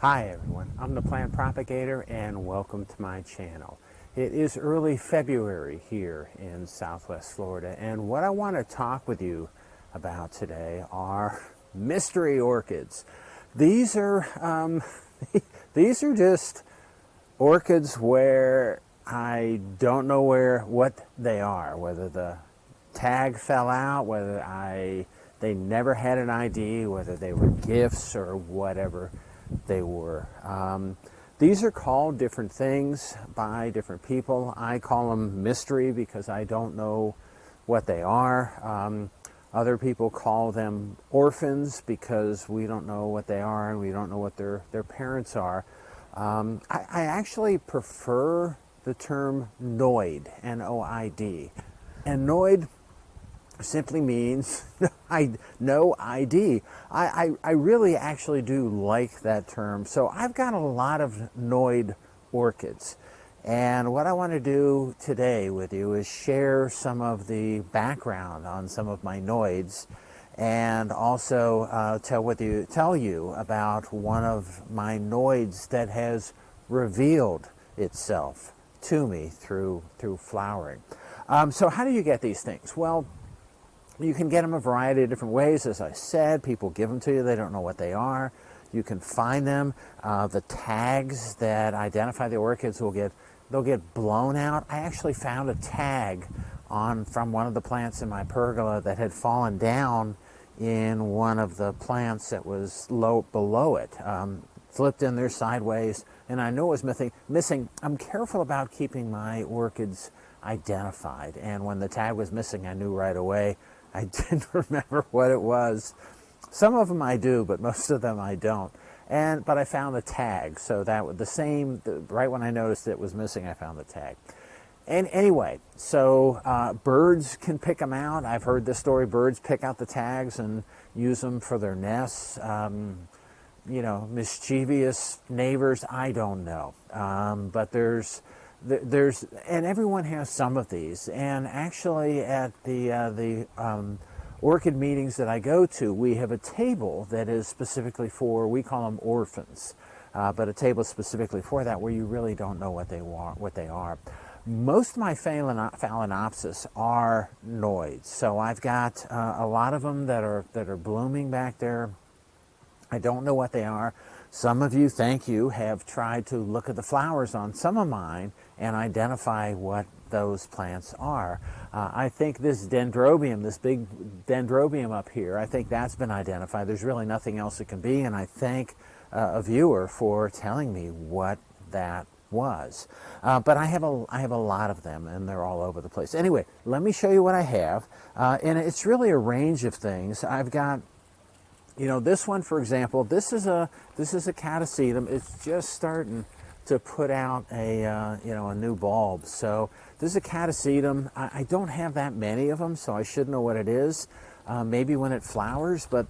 Hi everyone, I'm the Plant Propagator and welcome to my channel. It is early February here in Southwest Florida, and what I want to talk with you about today are mystery orchids. These are these are just orchids where I don't know what they are, whether the tag fell out, whether they never had an ID, whether they were gifts or whatever they were. These are called different things by different people. I call them mystery because I don't know what they are. Other people call them orphans because we don't know what they are and we don't know what their parents are. I actually prefer the term NoID, N-O-I-D. And NoID simply means no ID. I really actually do like that term. So I've got a lot of NoID orchids. And what I want to do today with you is share some of the background on some of my NoIDs, and also tell you about one of my NoIDs that has revealed itself to me through flowering. So how do you get these things? Well, you can get them a variety of different ways. As I said, people give them to you. They don't know what they are. You can find them. The tags that identify the orchids they'll get blown out. I actually found a tag from one of the plants in my pergola that had fallen down in one of the plants that was below it. Flipped in there sideways, and I knew it was missing. I'm careful about keeping my orchids identified, and when the tag was missing, I knew right away. I didn't remember what it was. Some of them I do, but most of them I don't. But I found the tag, so that was right when I noticed it was missing, I found the tag. And anyway, so birds can pick them out. I've heard this story. Birds pick out the tags and use them for their nests. Mischievous neighbors, I don't know. But there's and everyone has some of these. And actually at the orchid meetings that I go to, we have a table that is specifically we call them orphans, but a table specifically for that, where you really don't know what they are. Most of my phalaenopsis are NoIDs, so I've got a lot of them that are blooming back there. I don't know what they are. Some of you, thank you, have tried to look at the flowers on some of mine and identify what those plants are. I think this dendrobium, this big dendrobium up here, I think that's been identified. There's really nothing else it can be, and I thank a viewer for telling me what that was. But I have a lot of them, and they're all over the place. Anyway, let me show you what I have, and it's really a range of things. I've got, this one, for example, this is a catasetum. It's just starting to put out a new bulb. So this is a catasetum. I don't have that many of them, so I should know what it is. Maybe when it flowers, but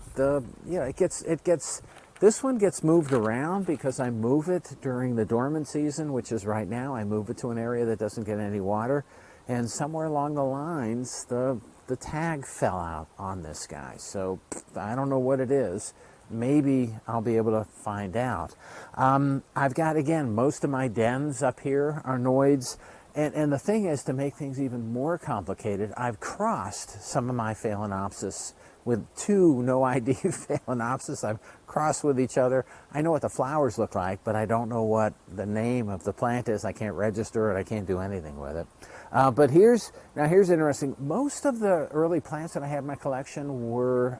this one gets moved around because I move it during the dormant season, which is right now. I move it to an area that doesn't get any water, and somewhere along the lines, the tag fell out on this guy. So I don't know what it is. Maybe I'll be able to find out. I've got, again, most of my dens up here are NoIDs. And the thing is, to make things even more complicated, I've crossed some of my phalaenopsis with two no-ID phalaenopsis. I've crossed with each other. I know what the flowers look like, but I don't know what the name of the plant is. I can't register it. I can't do anything with it. But here's interesting. Most of the early plants that I have in my collection were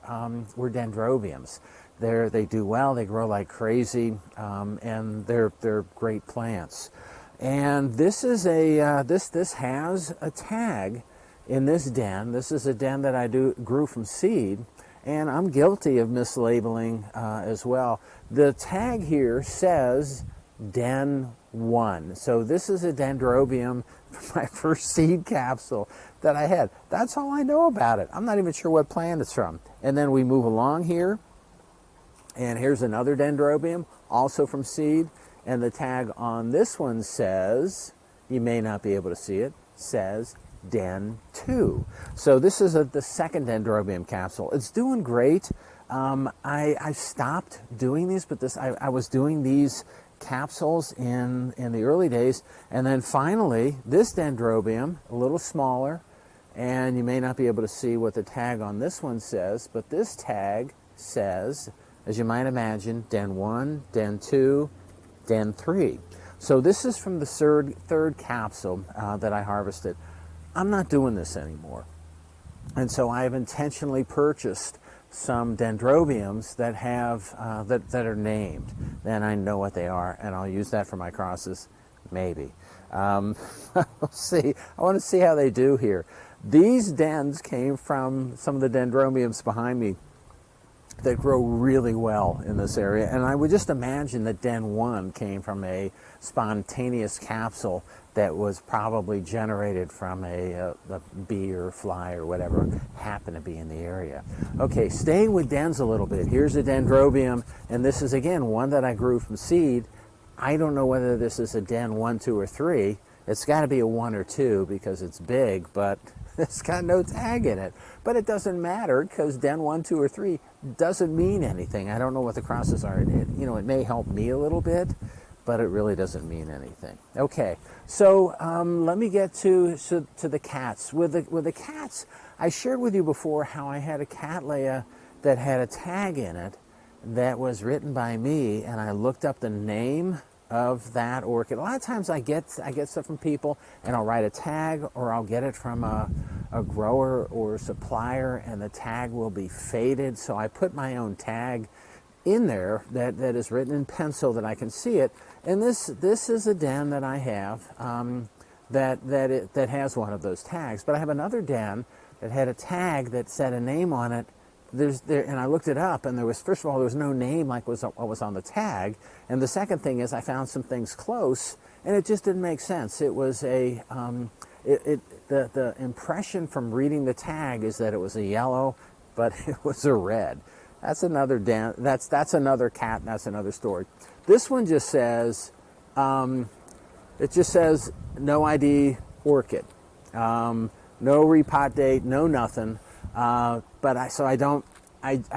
dendrobiums. They do well. They grow like crazy, and they're great plants. And this is this has a tag in this den. This is a den that I grew from seed, and I'm guilty of mislabeling as well. The tag here says Den 1. So this is a dendrobium from my first seed capsule that I had. That's all I know about it. I'm not even sure what plant it's from. And then we move along here, and here's another dendrobium, also from seed. And the tag on this one says, you may not be able to see it, says Den 2. So this is the second dendrobium capsule. It's doing great. I stopped doing these, but I was doing these capsules in the early days, and then finally this dendrobium, a little smaller, and you may not be able to see what the tag on this one says, but this tag says, as you might imagine, Den 1, Den 2, Den 3. So this is from the third capsule that I harvested. I'm not doing this anymore. And so I have intentionally purchased some dendrobiums that have that are named. Then I know what they are, and I'll use that for my crosses, maybe. We'll see. I want to see how they do here. These dens came from some of the dendrobiums behind me that grow really well in this area, and I would just imagine that Den 1 came from a spontaneous capsule that was probably generated from a bee or fly or whatever happened to be in the area. Okay, staying with dens a little bit. Here's a dendrobium, and this is again one that I grew from seed. I don't know whether this is a Den 1, 2, or 3. It's got to be a 1 or 2 because it's big, but it's got no tag in it. But it doesn't matter because Den 1, 2, or 3 doesn't mean anything. I don't know what the crosses are. It may help me a little bit, but it really doesn't mean anything. Okay, so let me get to the cats. With the cats, I shared with you before how I had a cattleya that had a tag in it that was written by me, and I looked up the name of that orchid. A lot of times I get stuff from people, and I'll write a tag, or I'll get it from a grower or a supplier, and the tag will be faded. So I put my own tag in there that is written in pencil that I can see it. And this is a den that I have that has one of those tags. But I have another den that had a tag that said a name on it. And I looked it up, and first of all, there was no name like what was on the tag. And the second thing is I found some things close, and it just didn't make sense. It was the impression from reading the tag is that it was a yellow, but it was a red. That's another that's another cat, and that's another story. This one just says, it just says NoID orchid, no repot date, no nothing. But I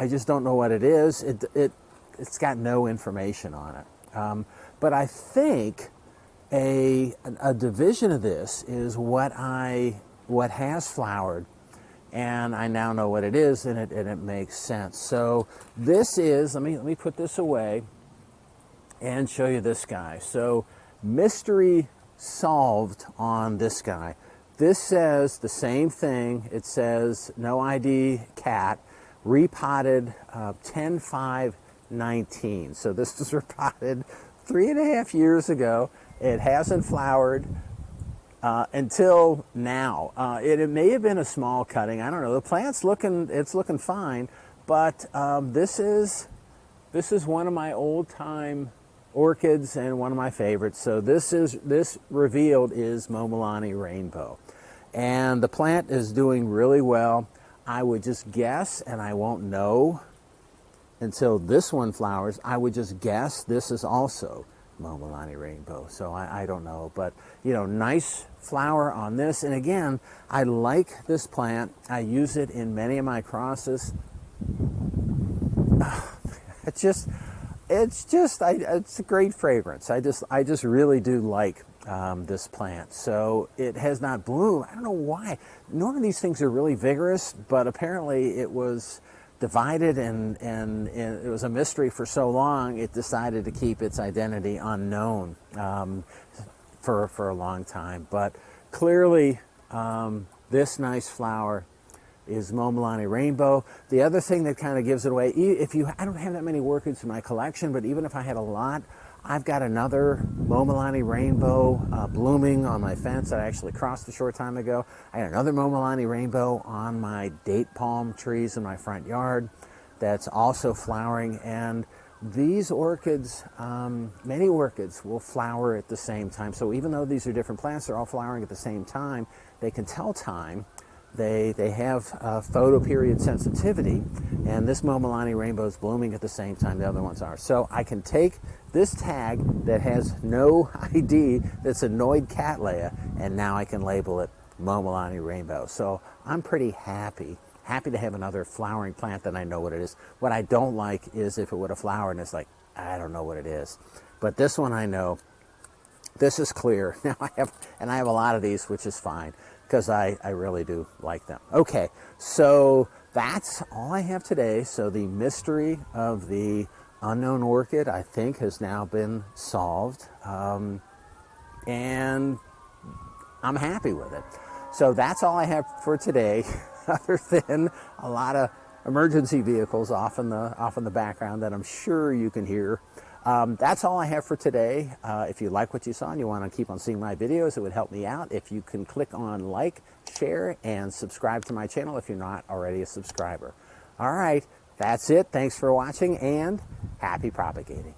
just don't know what it is. It's got no information on it. But I think a division of this is what has flowered, and I now know what it is, and it makes sense. So this is, let me put this away and show you this guy. So mystery solved on this guy. This says the same thing. It says NoID cat, repotted 10/5/19. So this was repotted 3.5 years ago. It hasn't flowered until now. It may have been a small cutting. I don't know. The plant's looking fine, but this is one of my old-time orchids and one of my favorites. So this revealed is Momolani Rainbow, and the plant is doing really well. I would just guess, and I won't know until this one flowers, I would just guess this is also Momolani Rainbow. So I don't know, but nice flower on this. And again, I like this plant. I use it in many of my crosses. It's a great fragrance. I just really do like this plant. So it has not bloomed. I don't know why. Normally these things are really vigorous, but apparently it was divided and it was a mystery for so long, it decided to keep its identity unknown for a long time. But clearly this nice flower is Momolani Rainbow. The other thing that kind of gives it away, I don't have that many orchids in my collection, but even if I had a lot, I've got another Momolani Rainbow blooming on my fence that I actually crossed a short time ago. I had another Momolani Rainbow on my date palm trees in my front yard that's also flowering. And these orchids, many orchids will flower at the same time. So even though these are different plants, they're all flowering at the same time. They can tell time. They have photoperiod sensitivity, and this Momolani Rainbow is blooming at the same time the other ones are. So I can take this tag that has no ID, that's a NoID cattleya, and now I can label it Momolani Rainbow. So I'm pretty happy happy to have another flowering plant that I know what it is. What I don't like is if it would have flowered and it's like, I don't know what it is. But this one I know. This is clear. Now I have a lot of these, which is fine because I really do like them. Okay, so that's all I have today. So the mystery of the unknown orchid, I think, has now been solved, and I'm happy with it. So that's all I have for today, other than a lot of emergency vehicles off in the background that I'm sure you can hear. That's all I have for today. If you like what you saw and you want to keep on seeing my videos, it would help me out if you can click on like, share, and subscribe to my channel if you're not already a subscriber. All right, that's it. Thanks for watching, and happy propagating.